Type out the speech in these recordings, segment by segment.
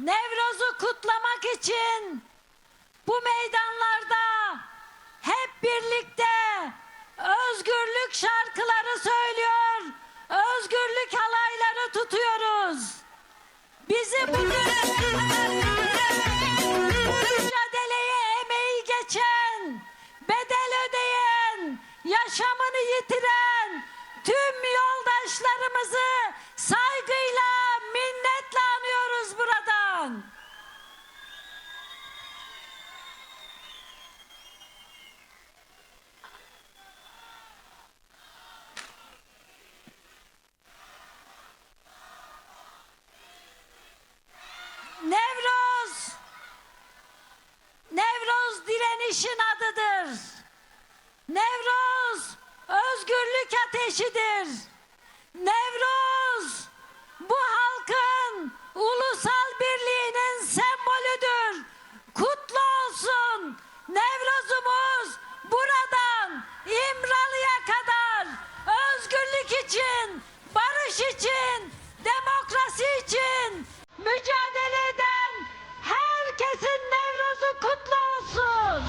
Nevroz'u kutlamak için bu meydanlarda hep birlikte özgürlük şarkıları söylüyor, özgürlük halayları tutuyoruz. Bizi bu mücadeleye emeği geçen, bedel ödeyen, yaşamını yitiren tüm yoldaşlarımızı saygıyla, minnetle anıyoruz buradan. Nevroz direnişin adıdır. Nevroz özgürlük ateşidir. Nevroz bu halkın ulusal birliğinin sembolüdür. Kutlu olsun. Nevrozumuz buradan İmralı'ya kadar özgürlük için, barış için, demokrasi için mücadele eden herkesin Nevroz'u kutlu olsun.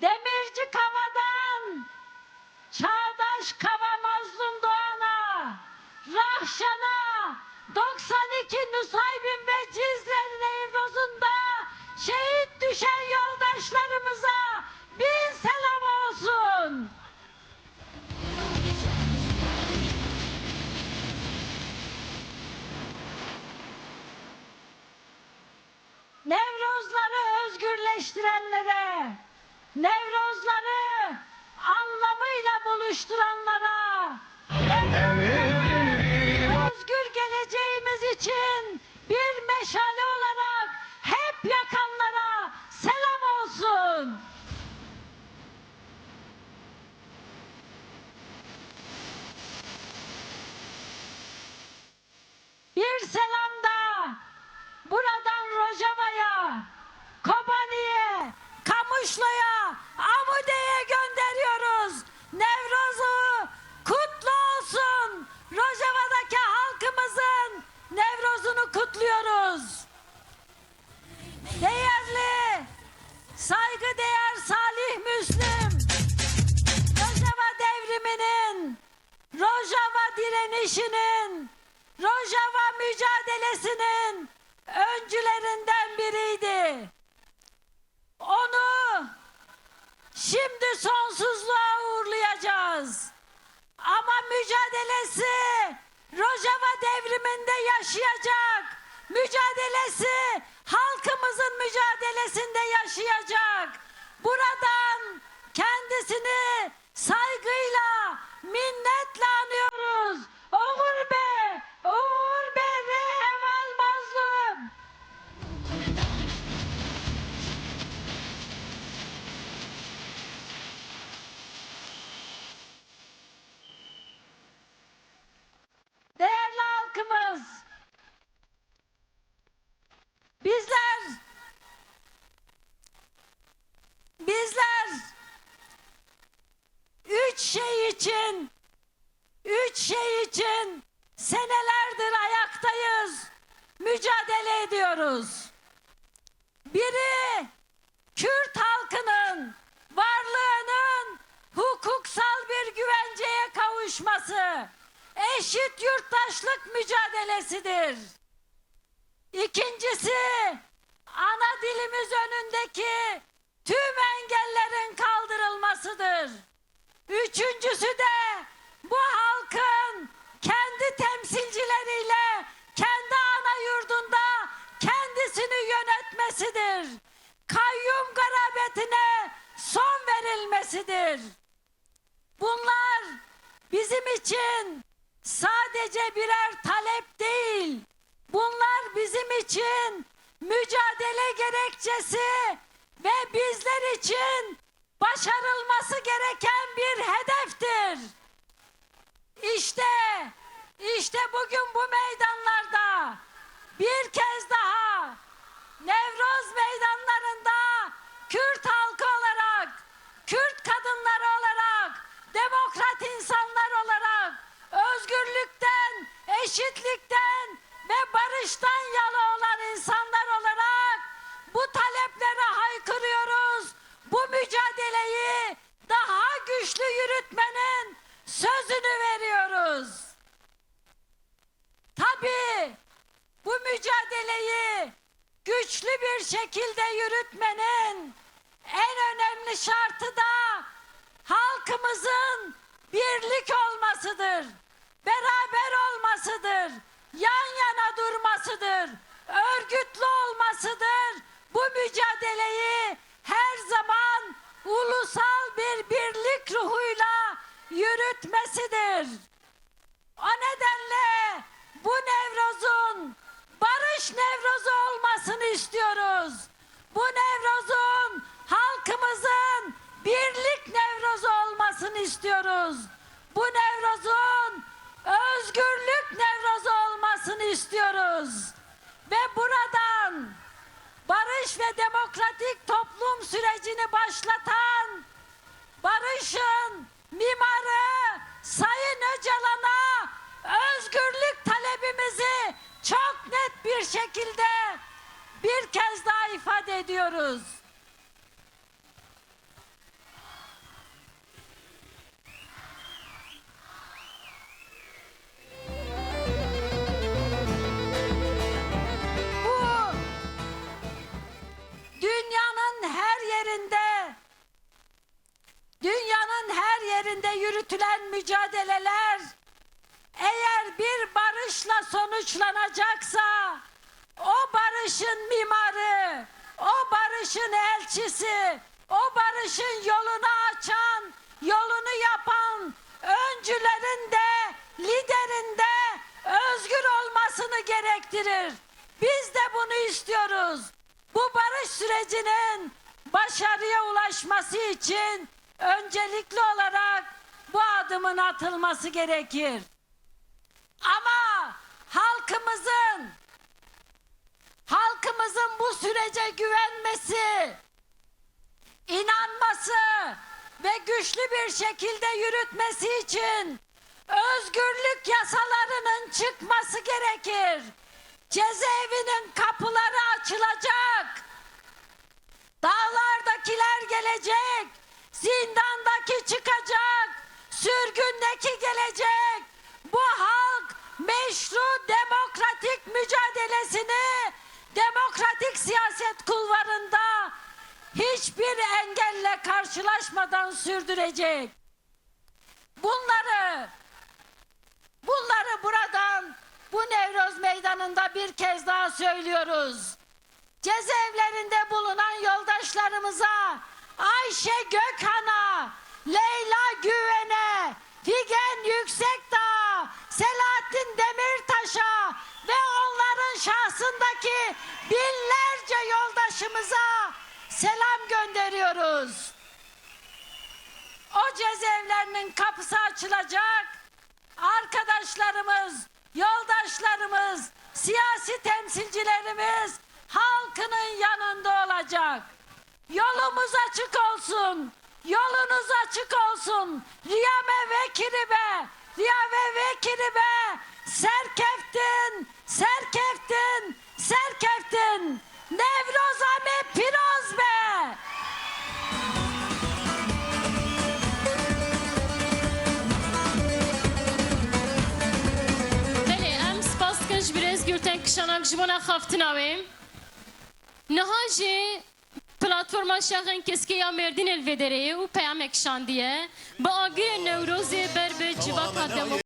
Demirci Kava'dan Çağdaş Kava Mazlum Doğan'a, Rahşan'a, 92 Nusaybin ve Cizre Nevroz'unda şehit düşen yoldaşlarımıza bin selam olsun. Nevrozları özgürleştirenlere, Nevrozları anlamıyla buluşturanlara, özgür geleceğimiz için bir meşale olarak hep yakanlara selam olsun. Bir selam da buradan Rojava'ya, Kobani'ye, Kamışlı'ya, Amude'ye gönderiyoruz. Nevroz'u kutlu olsun. Rojava'daki halkımızın Nevroz'unu kutluyoruz. Değerli, saygıdeğer Salih Müslüm, Rojava devriminin, Rojava direnişinin, Rojava mücadelesinin öncülerinden biriydi. Onu şimdi sonsuzluğa uğurlayacağız. Ama mücadelesi Rojava devriminde yaşayacak. Mücadelesi halkımızın mücadelesinde yaşayacak. Buradan kendisini saygıyla, minnetle anıyoruz. Uğur be, Uğur be Reheval Mazlum. Değerli halkımız, bizler üç şey için senelerdir ayaktayız, mücadele ediyoruz. Biri, Kürt halkının varlığının hukuksal bir güvenceye kavuşması, eşit yurttaşlık mücadelesidir. İkincisi, ana dilimiz önündeki tüm engellerin kaldırılmasıdır. Üçüncüsü de bu halkın kendi temsilcileriyle kendi ana yurdunda kendisini yönetmesidir. Kayyum garabetine son verilmesidir. Bunlar bizim için sadece birer talep değil, bunlar bizim için mücadele gerekçesi ve bizler için başarılması gereken bir hedeftir. İşte bugün bu meydanlarda bir kez daha Nevroz meydanlarında Kürt halkı olarak, Kürt demokrat insanlar olarak özgürlükten, eşitlikten ve barıştan yana olan insanlar olarak bu taleplere haykırıyoruz. Bu mücadeleyi daha güçlü yürütmenin sözünü veriyoruz. Tabii bu mücadeleyi güçlü bir şekilde yürütmenin en önemli şartı da halkımızın birlik olmasıdır, beraber olmasıdır, yan yana durmasıdır, örgütlü olmasıdır. Bu mücadeleyi her zaman ulusal bir birlik ruhuyla yürütmesidir. O nedenle bu Nevroz'un barış Nevrozu olmasını istiyoruz. Bu Nevroz'un halkımızın birlik Nevrozu olmasını istiyoruz. Bu Nevroz'un özgürlük Nevrozu olmasını istiyoruz. Ve buradan barış ve demokratik toplum sürecini başlatan barışın mimarı Sayın Öcalan'a özgürlük talebimizi çok net bir şekilde bir kez daha ifade ediyoruz. Bu dünyanın her yerinde yürütülen mücadeleler eğer bir barışla sonuçlanacaksa o barışın mimarı, o barışın elçisi, o barışın yolunu açan, yolunu yapan öncülerin de liderin de özgür olmasını gerektirir. Biz de bunu istiyoruz. Bu barış sürecinin başarıya ulaşması için öncelikli olarak bu adımın atılması gerekir. Ama halkımızın bu sürece güvenmesi, inanması ve güçlü bir şekilde yürütmesi için özgürlük yasalarının çıkması gerekir. Cezaevinin kapıları açılacak. Dağlardakiler gelecek. Zindandaki çıkacak. Sürgündeki gelecek. Bu halk meşru demokratik mücadelesini demokratik siyaset kulvarında hiçbir engelle karşılaşmadan sürdürecek. Bunları buradan bu Nevroz Meydanı'nda bir kez daha söylüyoruz. Cezaevlerinde bulunan yoldaşlarımıza, Ayşe Gökhan'a, Leyla Güven'e, Figen Yüksekdağ, Selahattin Demirtaş'a ve onların şahsındaki binlerce yoldaşımıza selam gönderiyoruz. O cezaevlerinin kapısı açılacak. Arkadaşlarımız, yoldaşlarımız, siyasi temsilcilerimiz halkının yanında olacak. Yolumuz açık olsun. Yolunuz açık olsun. Riyame Vekiribe, Riyame Vekiribe, Serkeftin, Serkeftin, Serkeftin, Nevrozame Pirozbe. بله ام سپاس کنج برز گرتن کشانک جوانا خافتناویم نهاجی پلاتفورما شاخن کسکی یا مردین الودره و پیام کشاندیه با آگیر نوروز بر به جواتا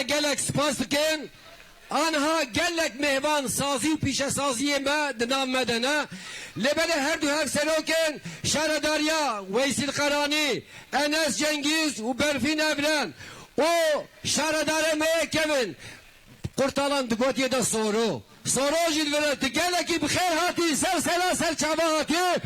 gelek spas dikin. Anha gelek mehvan sazî pîşe saziyê me di nav me de ne. Lebele her du hev serokên Şaredariya, Veysil Qaranî, Enes Cengiz û Berfîn Evren. O şaredarê me kevin. Kurtalan digotiye de soru. Soru jî verir. Gelekî bi xêr hatî ser sela ser çava hatî.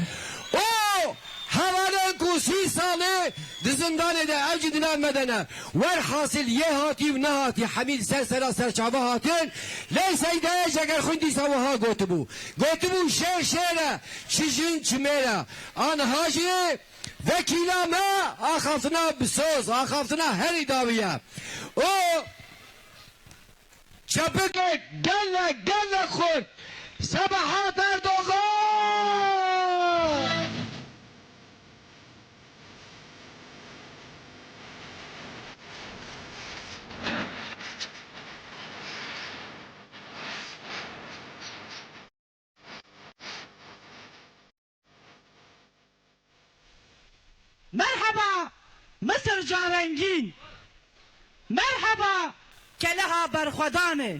O Havalen ku 30 salı dizindanê de ev jî di nav me de ne. Wer hasil yê hatî û nehatî hemîl ser sera ser çava hatin. Lê seydeye jeger xwîn dîsa wiha gotibû. Gotibû şêr şêre, çijin çimêre. Anha jî vekîla me axaftina bi söz, axaftina herî dawiye. O çapıkê gelek xurt. Sebahat Erdoğan! Merhaba Mısır Carengin. Merhaba Keleha Berxwedanê.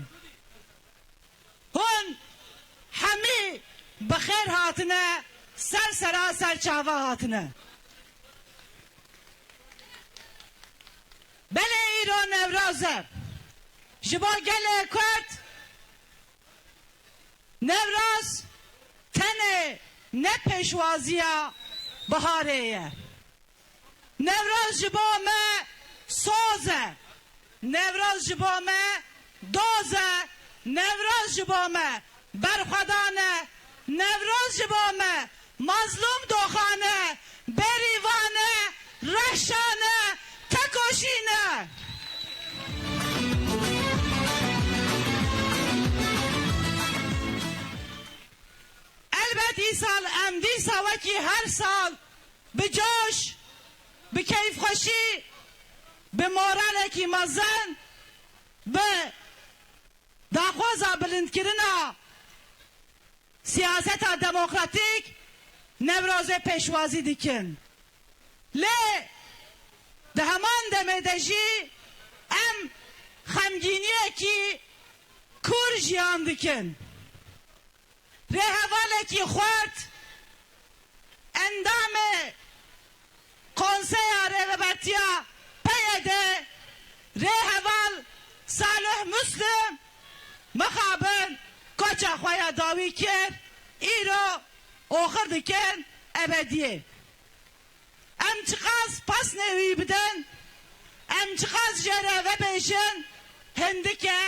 Hûn hemî bi xêr hatine ser sera ser çava hatine. Belê îro Newroz e. Ji bo gelê Kurd Newroz tenê ne pêşwaziya biharê ye. Newroz ji bo me soz e. Newroz ji bo me doz e. Newroz ji bo me berxwedan e. Newroz ji bo me mazlum doxan e. Berîvan e. Rehşan e. Tekoşîn e. Elbet îsal em dîsa wekî her sal bi coş bi keyfxweşî bi moralekî mezin bi daxwaza bilindkirina siyaseta demokratîk Newrozê pêşwazî dikin. Lê di heman demê de jî em xemgîniyekî kûr jiyan dikin. Rêhevalekî xurt endamê Konseya Rêvebertiya PYD Rêheval Salih Müslim mixabin koça xwe ya dawî kir îro oxir dikin ebediyê. Em çiqas pasnê wî bidin, em çiqas jê re vebêjin hindik e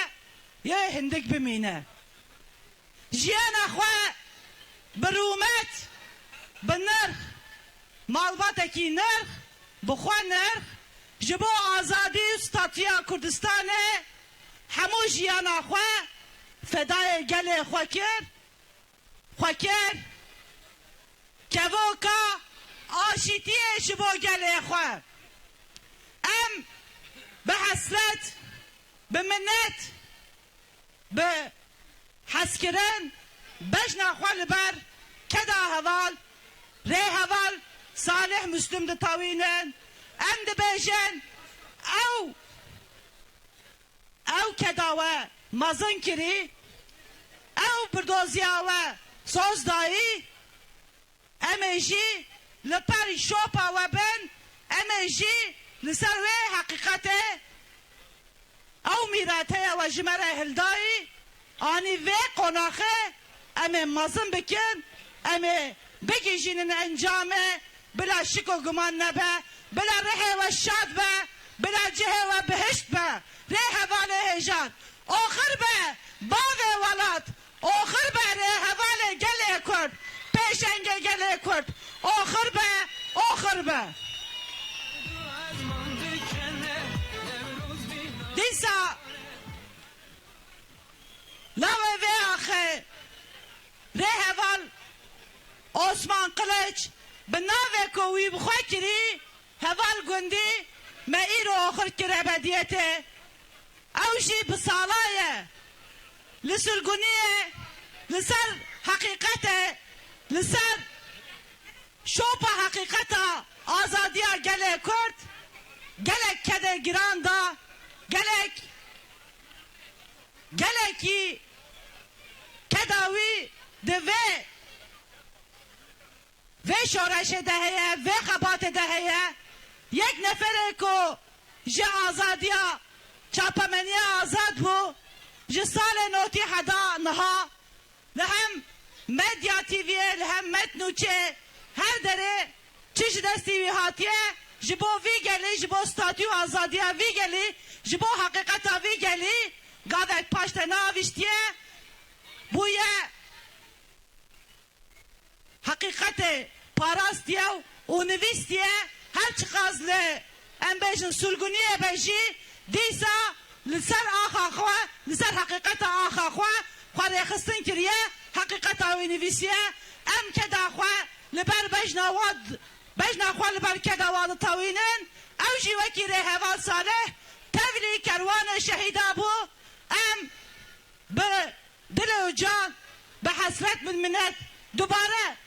yê hindik bimîne. Jiyana xwe bi rûmet bi nirx malbatekî nirx bi xwe nirx ji bo azadî û statiya Kurdistanê hemû jiyana xwe fedayê gelê xwe kir kevoka aşîtiyê ji bo gelê xwe. Em bi hesret bi minnet bi hezkirin bejna xwe li ber keda heval Rêheval Salih Müslim ditawînin. Em dibêjin ew keda we mezin kirî, ew pirdoziya we soz dayî, em ê jî li perî şopa we bin, em ê jî li ser wê heqîqetê ew mîreteya we ji me re hildayî, anî vê qonaxê em ê mezin bikin, em ê bigîjînin encamê bila şik û guman nebe, bila rihê we şad be, bila cihê we bihişt be. Rêhevalê hêjan oxir be bavê welat, oxir be rêhevalê gelê Kurd, pêşengê gelê Kurd, oxir be, oxir be. Dîsa lawê vê axê Rêheval Osman Kılıç bi navê ku wî bi xwe kirî heval gundî me îro oxir kir ebediyetê. Ew jî bi salayê li surguniyê li ser heqîqetê li ser şopa heqîqeta azadiya gelê Kurd gelek kedê giran da, gelek geleki kedavi de ve şoreşe de heye ve kabate de heye yek nefere ko ji azadiya çapameniye azad bu ji sale noti hada naha lehem medya TV'ye lehem metnuçe her dere çiş desti hatiye ji bo vi geli ji bo statü azadiya vi geli ji bo hakikata vi geli gavek paşte naviştiye bu ye hakikate parast diye univis diye her çıkazlı embejin sulguniye beji diysa lisar aha khwa lisar hakikata aha khwa khare khstin kiriye hakikata univisiye em keda khwa liber bejna khwa liber keda wad tawinin ev ji vekire heva salih tevli kervan şehida bu em be dil can be hasret min minnet dubare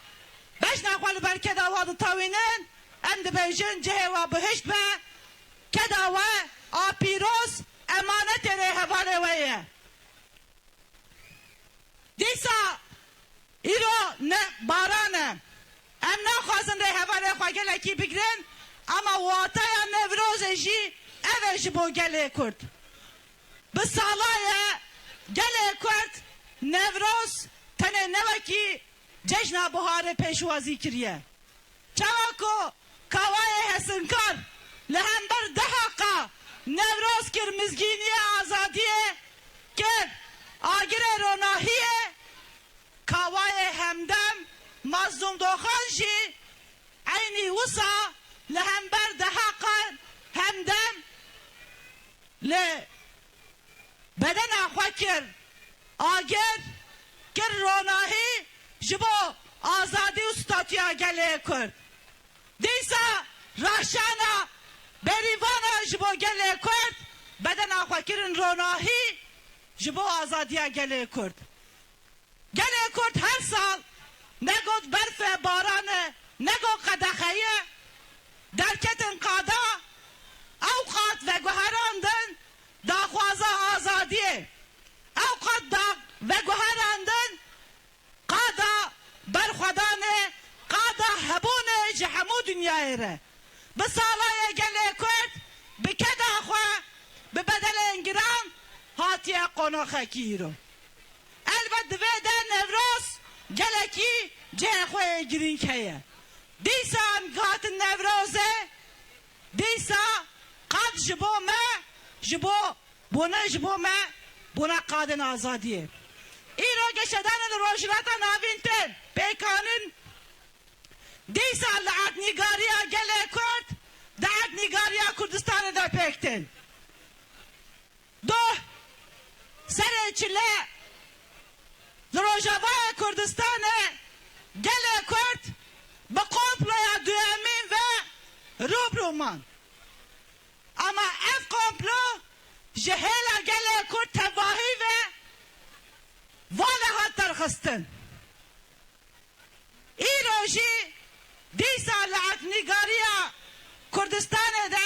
بجنا قال بركدا واد طاوينن عند بيجن جهوا بهشت به كدا و آپیروس امانت ره حواله ويه دیسا ایرو نه بارانه ام نخوازن ره حواله خواه گله کی بگرن اما واتایا نوروز جی اوش بو گله کرد بسالای گله کرد نوروز تنه نوکی جشن بهار پیشوازی کریه چاکو کوای حسنکار لهمبر دهقا نوروز کر مزگینی آزادیه کر آگر روناهیه کوای همدم مظلوم دوخان جی عینی وسا لهمبر دهقا همدم ل بدن آخوا کر آگر کر روناهی جبو آزادی و ستاتیا گله کرد دیسا راشانا بریوانا جبو گله کرد بدن آخوکرین روناهی جبو آزادیا گله کرد گله کرد هر سال نگود برف بارانه نگو قدخیه درکتن قادا اوقات و گوهراندن داخوازا آزادیه اوقات دا و گوهراندن قادا برخدانه قادا هبونه جهمو دنیای ره بسالای گله کرد بکدا خواه ببدل انگرام هاتیه قناخه کیرو البته ویده نوروز گله کی جه خواه گرین که دیسا امگات نوروزه دیسا قاد جبو ما جبو بونه جبو ما بونه قادن آزادیه ایرو گشتن روشناتا ناوینتن پیکانن دیسا لعت نگاریا گله کرد دعت نگاریا کردستان دا پیکتن دو سر چله روشاوا کردستان گله کرد به قمپلویا دوامین و روبرومان اما اف قمپلو جهیلا گله کرد تواهی و والا ها ترخستن ایروشی دیسا لعت نگاریا کردستان ده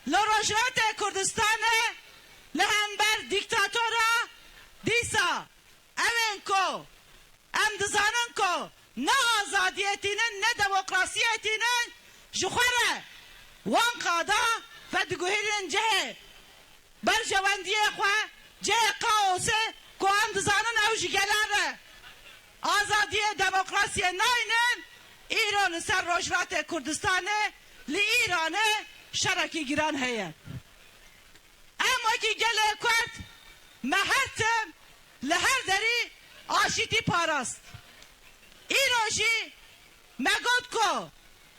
لروجرات کردستان لهمبر دیکتاتورا دیسا امن کو ام دزانن کو نه آزادیتینن نه دموکراسیتینن جخوره وان قادا فدگوهیرن جه برجواندیه خواه جه قاوسه کو ام دزانن اوجی گلاره آزادیه دموکراسیه ناینن ایران سر روجرات کردستانه لی ایرانه شرکی گیران هیه اما کی گله کرد مهرتم لهر دری آشیتی پاراست ایروشی مگود کو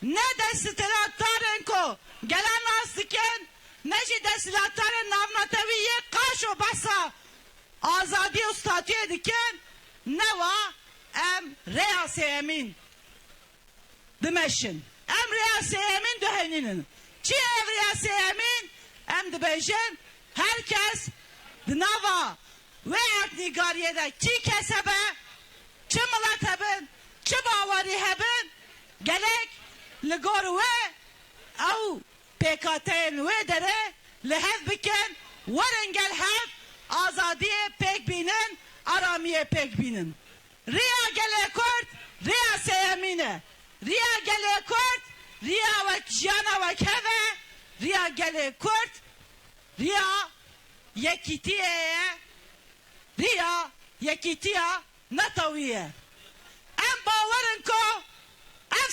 نه دستلات دارن کو گلن آستکن نجی دستلات دارن نامناتویه قاشو بسا آزادی استاتیه دکن نوا ام ریاسی امین دمشن ام ریاسی امین دهنینن چی ام ریاسی امین ام دبیشن herkes dnava ve etnigariye de çi kesebe çi millet hebin çi bavari hebin gelek ligor ve ev PKT'nin ve dere lehev biken verin gel hev azadiye pek emiye pek binin. Riya gele kurt, riya seyemine. Riya gele kurt, riya ve jana ve keve. Riya gele kurt, riya yekitiye. Riya yekitiye netaviye. Em bavarın ko, em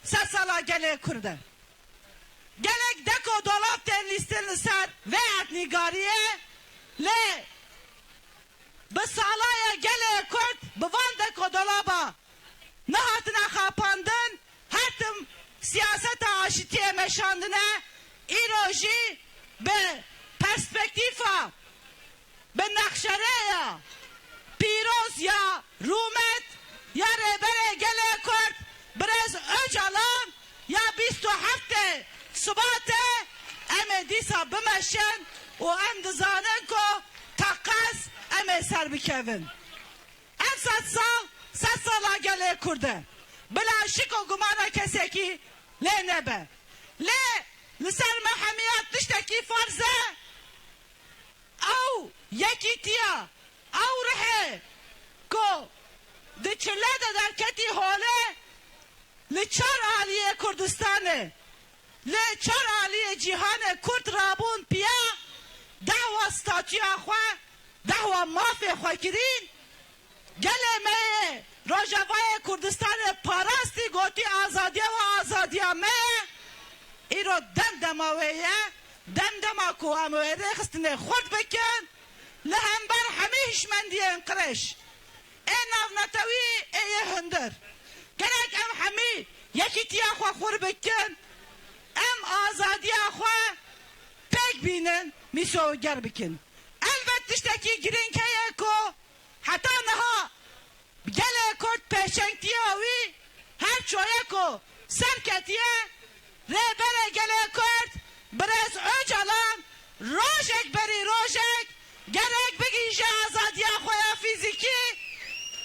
sat sala gele kurde. Gelek deko dolap ten listeni ser ve etnigariye le bu salaya gele kurt bu van deko dolaba ne hatına kapandın hattım siyasete aşitiye meşandına iroji be perspektifa be nakşereya piroz ya rumet ya rebere gele kurt biraz öcalan ya 27 Şubat'ta eme disa bimeşen o em dizanin ko takas eme ser bikevin. Em sat sala gele kurde. Bila şiko gumana keseki le nebe. Le lisser mehamiyat tişteki farze au yekitiya au rehe ko de çile de derketi hole li çar aliye Kurdistan'ı le çar aliye cihane Kurt rabun piya dava statüya xwe dava mafê xwe kirin gelê me Rojavayê Kurdistanê parastî gotî azadiya ve azadiya me îro demdema wê ye demdema ku em wêrê xistinê xurt bikin li hember hemî hişmendiyên qirêj ê navnetewî ê yê hundir gerek em hemî yekîtiya xwe xur bikin em azadiya xwe pek binin miso ger bikin. Elbet tiştekî girinkeye ku heta niha gelê Kurt pêşengtiya wî her çoye ku serketiye rêberê gelê Kurt birêz Öcalan rojek berî rojek gerek bigîje azadiya xwe ya fîzîkî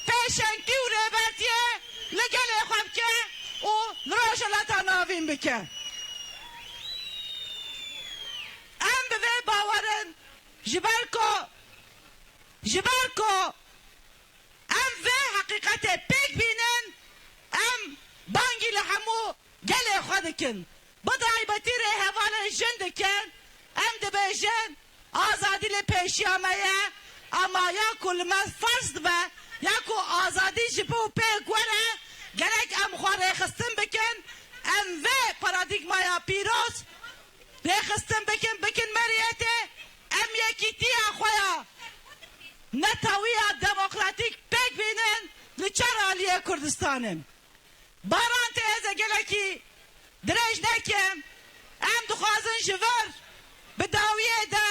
pêşengtî û rêbertiye li gelê xwe bike û li rojhilata navîn bike. Em bi vê bawerin ji ber ku em vê heqîqetê pêk bînin em bangî li hemû gelê xwe dikin. Bi taybetî rêhevalên jin dikin em dibêjin azadî li pêşiya me ye ama ya ku li me ferz dibe ya ku azadî ji bo pêk were gerek em xwe rêxistin bikin em vê paradigmaya pîroz rêxistin bikin meriyetê em yekîtiya xwe ya netawiya demokratîk pêk bînin li çar aliyê Kurdistanê. Baran tê ez ê gelekî dirêj nekim em dixwazin ji vir bi dawiyê de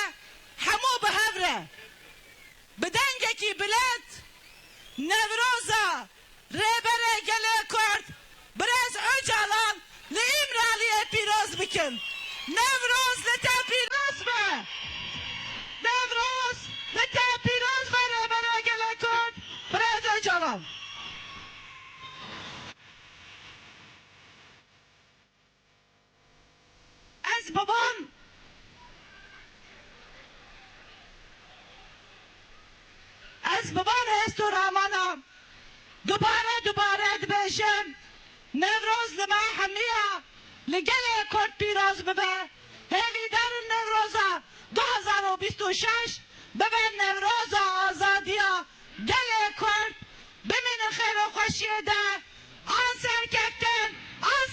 hemû bihevre bi dengekî bilend Nevroza rêberê gelê Kurd birêz Öcalan li İmraliyê pîroz bikin. Nevroz li te pîroz be! Nevroz li te pîroz be rêberê gelê Kurd birêz Öcalan. Ez biban hestu ramana dubare dibêjim Nevroz li me hemiya li gelê Kurd pîroz bibe hêvîdarên Nevroza 2026 bibe Nevroza azadiya gelê Kurd bimînin xêr û xweşiyê de an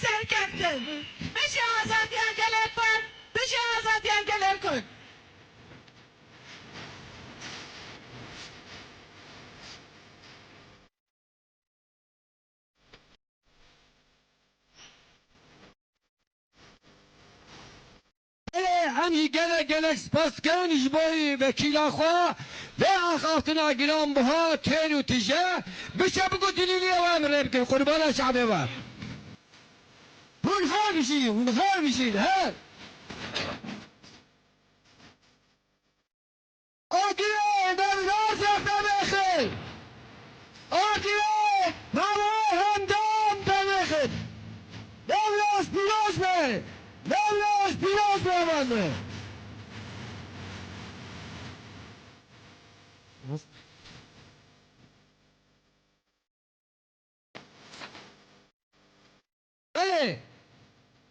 serkeftin bijî azadiya gelê Kurd bijî azadiya gelê Kurd. Hem gelek spasken ji bo vekîla xwe ve axaftina giran buha tên û tije biçe bigo dilîlîya we min rê bikin qurbana şebê we. Hûn her bişîn her. Adiye Nevroz demexin. Adiye Namo hemdam demexin. Nevroz pîroz be. Nevroz pîroz be emanı.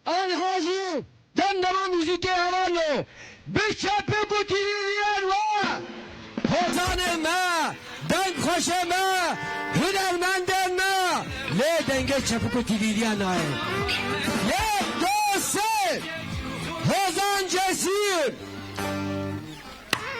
آنها جو دندما موزیک هوانو بچپ بوتیلیان و حوزان ما دنگ خوش ما هنرمندن ما لی دنگه چپ بوتیلیان آه یک دو سه حوزان جسیر